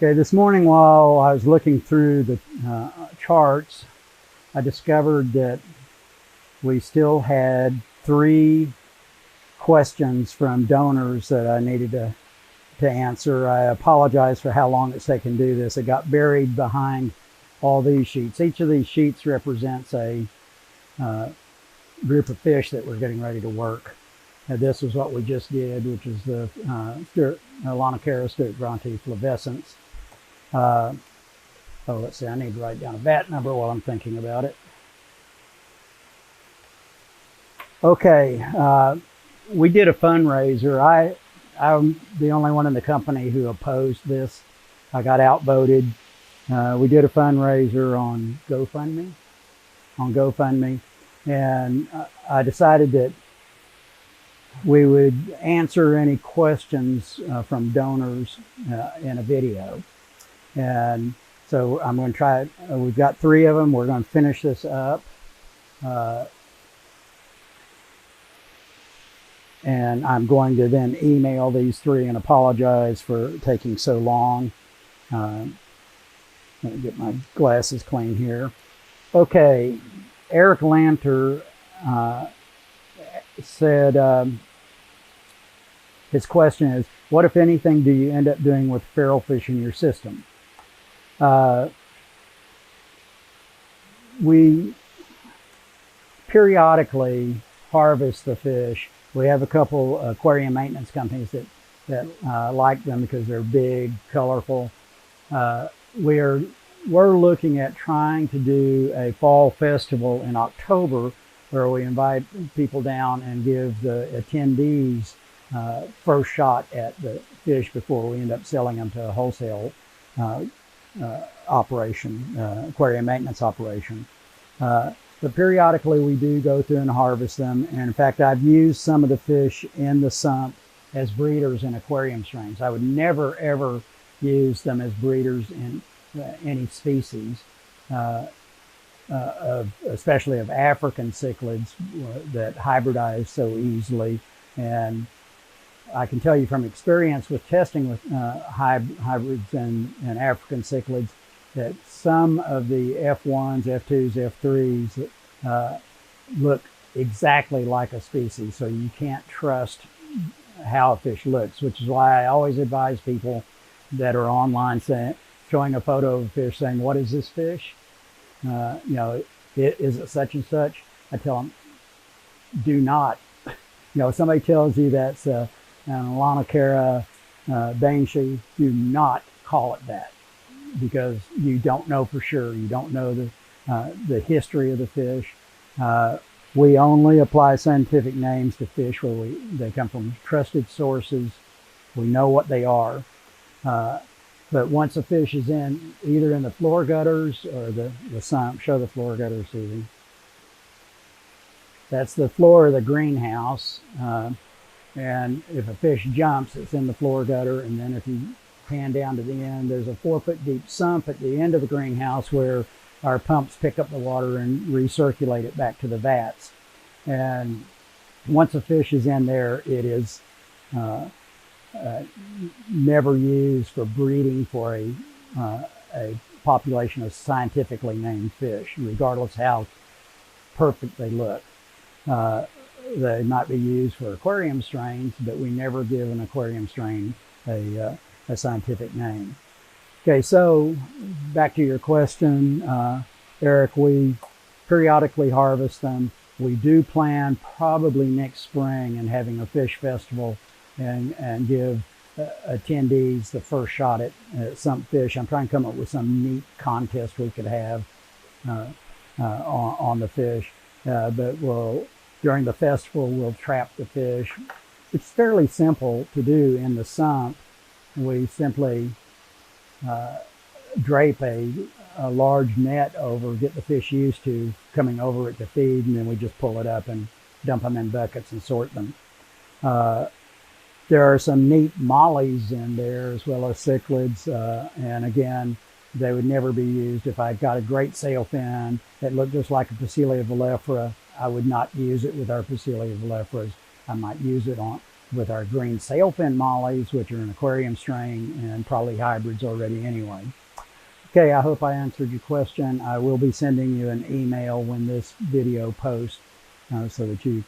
Okay, this morning while I was looking through the charts, I discovered that we still had 3 questions from donors that I needed to answer. I apologize for how long it's taken to do this. It got buried behind all these sheets. Each of these sheets represents a group of fish that we're getting ready to work. This is what we just did, which is the Lanocara Stuart-Bronte flavescens. Let's see, I need to write down a VAT number while I'm thinking about it. Okay, we did a fundraiser. I'm the only one in the company who opposed this. I got outvoted. We did a fundraiser on GoFundMe, and I decided that we would answer any questions from donors in a video. And so I'm going to try it. We've got 3 of them. We're going to finish this up. And I'm going to then email these 3 and apologize for taking so long. Let me get my glasses clean here. Okay, Eric Lanter said, his question is, what, if anything, do you end up doing with feral fish in your system? We periodically harvest the fish. We have a couple aquarium maintenance companies that like them because they're big, colorful. We're looking at trying to do a fall festival in October where we invite people down and give the attendees first shot at the fish before we end up selling them to a wholesale operation, aquarium maintenance operation. But periodically we do go through and harvest them. And in fact, I've used some of the fish in the sump as breeders in aquarium strains. I would never, ever use them as breeders in any species, especially of African cichlids that hybridize so easily. And I can tell you from experience with testing with hybrids and African cichlids that some of the F1s, F2s, F3s look exactly like a species. So you can't trust how a fish looks, which is why I always advise people that are online showing a photo of a fish saying, what is this fish? Is it such and such? I tell them, do not. If somebody tells you that's an Lanocara banshee, do not call it that, because you don't know for sure. You don't know the history of the fish. We only apply scientific names to fish where they come from trusted sources. We know what they are. But once a fish is either in the floor gutters or the sump, show the floor gutters, Susie. That's the floor of the greenhouse. And if a fish jumps, it's in the floor gutter. And then if you pan down to the end, there's a 4-foot deep sump at the end of the greenhouse where our pumps pick up the water and recirculate it back to the vats. And once a fish is in there, it is never used for breeding for a population of scientifically named fish, regardless how perfect they look. They might be used for aquarium strains, but we never give an aquarium strain a scientific name. Okay, so back to your question, Eric, we periodically harvest them. We do plan probably next spring and having a fish festival and give attendees the first shot at some fish. I'm trying to come up with some neat contest we could have on the fish. But during the festival, we'll trap the fish. It's fairly simple to do in the sump. We simply drape a large net over, get the fish used to coming over it to feed, and then we just pull it up and dump them in buckets and sort them. There are some neat mollies in there as well as cichlids, and again, they would never be used. If I got a great sailfin that looked just like a Poecilia volifera, I would not use it with our Poecilia voleferas. I might use it with our green sailfin mollies, which are an aquarium strain and probably hybrids already anyway. Okay, I hope I answered your question. I will be sending you an email when this video posts so that you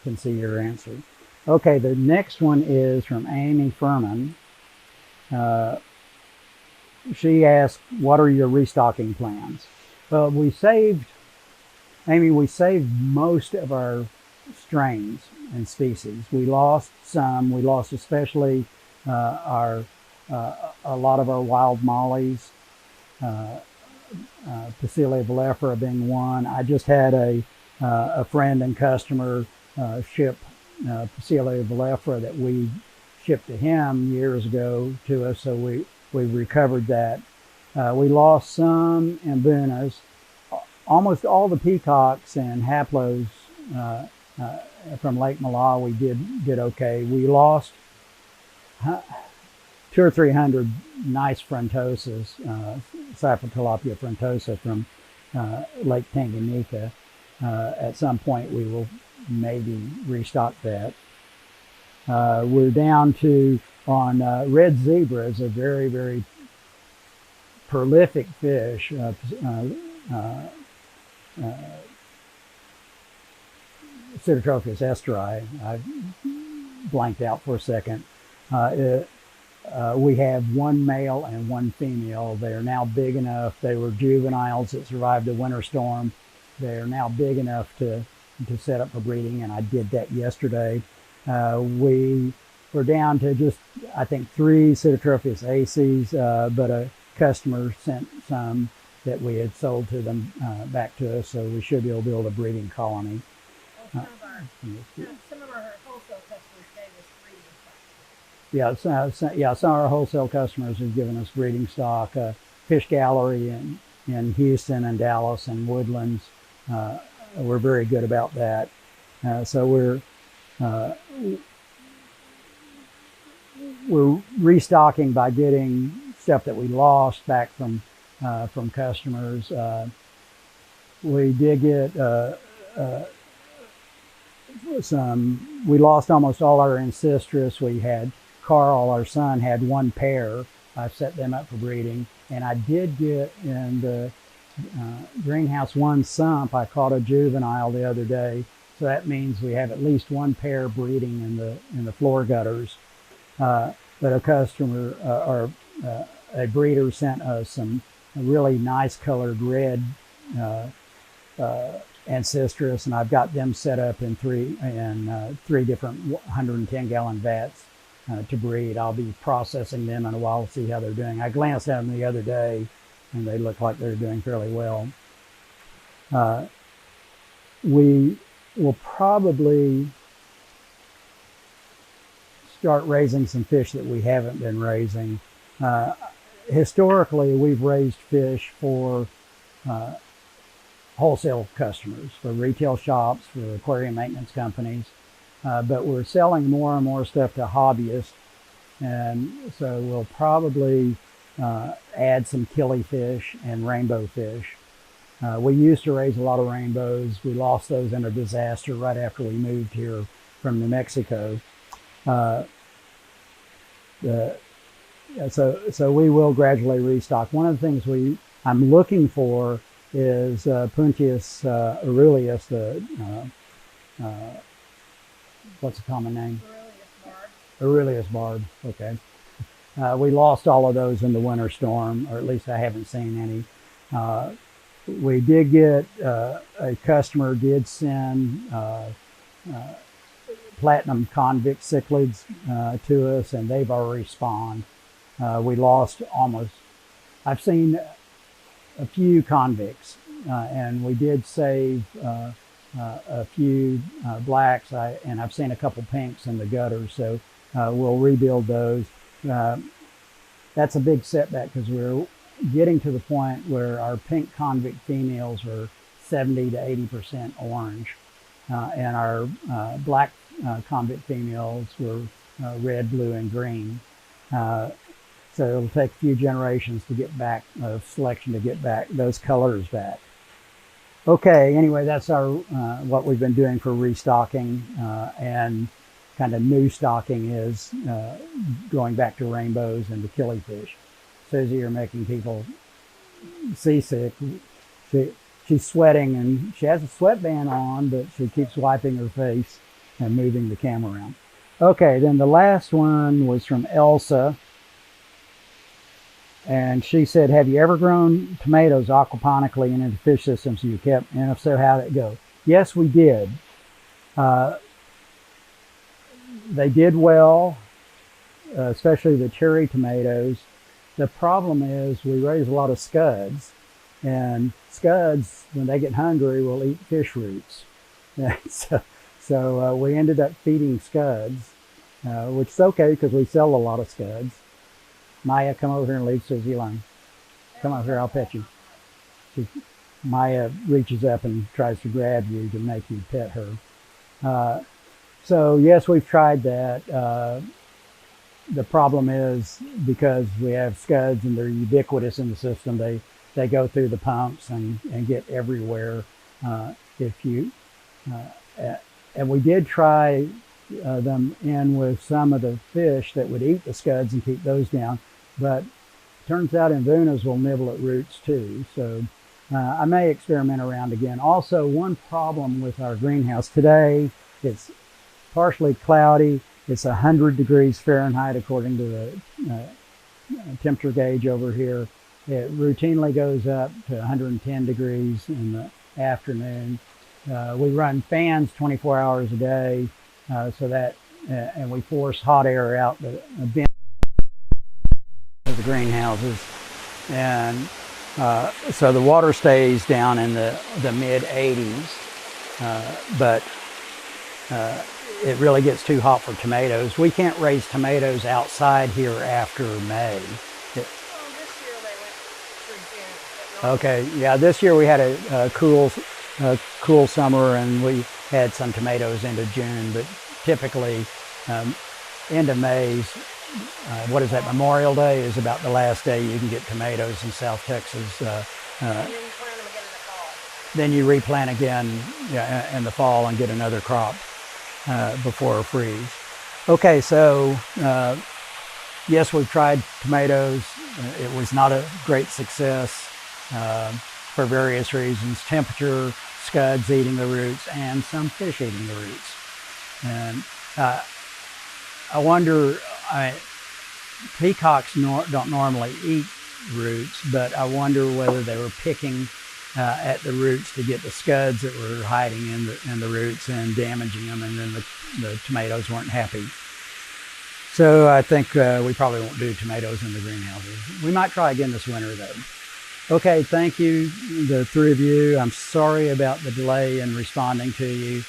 can see your answer. Okay, the next one is from Amy Furman. She asked, what are your restocking plans? Well, Amy, we saved most of our strains and species. We lost some. We lost especially a lot of our wild mollies, Pasilia volifera being one. I just had a friend and customer ship Pasilia volifera that we shipped to him years ago to us, so we recovered that. We lost some Mbunas. Almost all the peacocks and haplos from Lake Malawi did okay. We lost 200 or 300 nice frontosas, Cyphotilapia frontosa from Lake Tanganyika. At some point we will maybe restock that. We're down to, on red zebra is a very, very prolific fish. Pseudotrophus esteri. I blanked out for a second. We have one male and one female. They are now big enough. They were juveniles that survived a winter storm. They are now big enough to set up for breeding, and I did that yesterday. We were down to just, I think, 3 Pseudotrophus aces, but a customer sent some that we had sold to them back to us, so we should be able to build a breeding colony. Some of our wholesale customers gave us breeding stock. Yeah, some of our wholesale customers have given us breeding stock. Fish Gallery in Houston and Dallas and Woodlands, we're very good about that. So we're restocking by getting stuff that we lost back from customers. We did get we lost almost all our ancestris. We had Carl, our son, had one pair. I set them up for breeding, and I did get in the greenhouse one sump. I caught a juvenile the other day, so that means we have at least one pair breeding in the floor gutters. But a customer or a breeder sent us some really nice colored red ancestris, and I've got them set up in three different 110-gallon vats to breed. I'll be processing them in a while to see how they're doing. I glanced at them the other day, and they look like they're doing fairly well. We will probably start raising some fish that we haven't been raising. Historically, we've raised fish for wholesale customers, for retail shops, for aquarium maintenance companies, but we're selling more and more stuff to hobbyists, and so we'll probably add some killifish and rainbow fish. We used to raise a lot of rainbows. We lost those in a disaster right after we moved here from New Mexico. So we will gradually restock. One of the things I'm looking for is Puntius aurelius, what's the common name? Aurelius barb. Okay. We lost all of those in the winter storm, or at least I haven't seen any. We did get, a customer did send platinum convict cichlids to us, and they've already spawned. We lost I've seen a few convicts, and we did save a few blacks, and I've seen a couple pinks in the gutters, so we'll rebuild those. That's a big setback because we're getting to the point where our pink convict females are 70 to 80% orange, and our black convict females were red, blue, and green. So it'll take a few generations to get back, selection to get back those colors back. Okay, anyway, that's our what we've been doing for restocking, and kind of new stocking is, going back to rainbows and to killifish. Susie, you're making people seasick. She's sweating and she has a sweatband on, but she keeps wiping her face and moving the camera around. Okay, then the last one was from Elsa. And she said, have you ever grown tomatoes aquaponically and into fish systems you kept? And if so, how did it go? Yes, we did. They did well, especially the cherry tomatoes. The problem is we raise a lot of scuds. And scuds, when they get hungry, will eat fish roots. So we ended up feeding scuds, which is okay because we sell a lot of scuds. Maya, come over here and leave Susie alone. Come over here, I'll pet you. Maya reaches up and tries to grab you to make you pet her. So yes, we've tried that. The problem is because we have scuds and they're ubiquitous in the system, they go through the pumps and get everywhere. And we did try them in with some of the fish that would eat the scuds and keep those down, but it turns out invunas will nibble at roots too. So I may experiment around again. Also, one problem with our greenhouse today, it's partially cloudy. It's 100 degrees Fahrenheit according to the temperature gauge over here. It routinely goes up to 110 degrees in the afternoon. We run fans 24 hours a day, and we force hot air out the vent of the greenhouses, and so the water stays down in the mid 80s, but it really gets too hot for tomatoes. We can't raise tomatoes outside here after May. Okay, yeah, this year we had a cool summer and we had some tomatoes into June, but typically end of May, what is that, Memorial Day is about the last day you can get tomatoes in South Texas. Then you replant again in the fall and get another crop before a freeze. Okay, so yes, we've tried tomatoes. It was not a great success. For various reasons, temperature, scuds eating the roots, and some fish eating the roots. And I wonder, peacocks don't normally eat roots, but I wonder whether they were picking at the roots to get the scuds that were hiding in the roots and damaging them, and then the tomatoes weren't happy. So I think we probably won't do tomatoes in the greenhouses. We might try again this winter though. Okay, thank you, the three of you. I'm sorry about the delay in responding to you.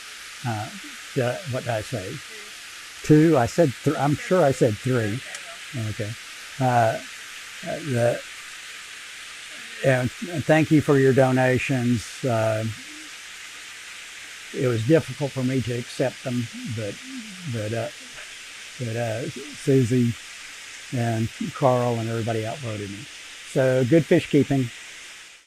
What did I say? Two? I said I'm sure I said three. Okay. And thank you for your donations. It was difficult for me to accept them, but Susie and Carl and everybody outvoted me. So good fish keeping.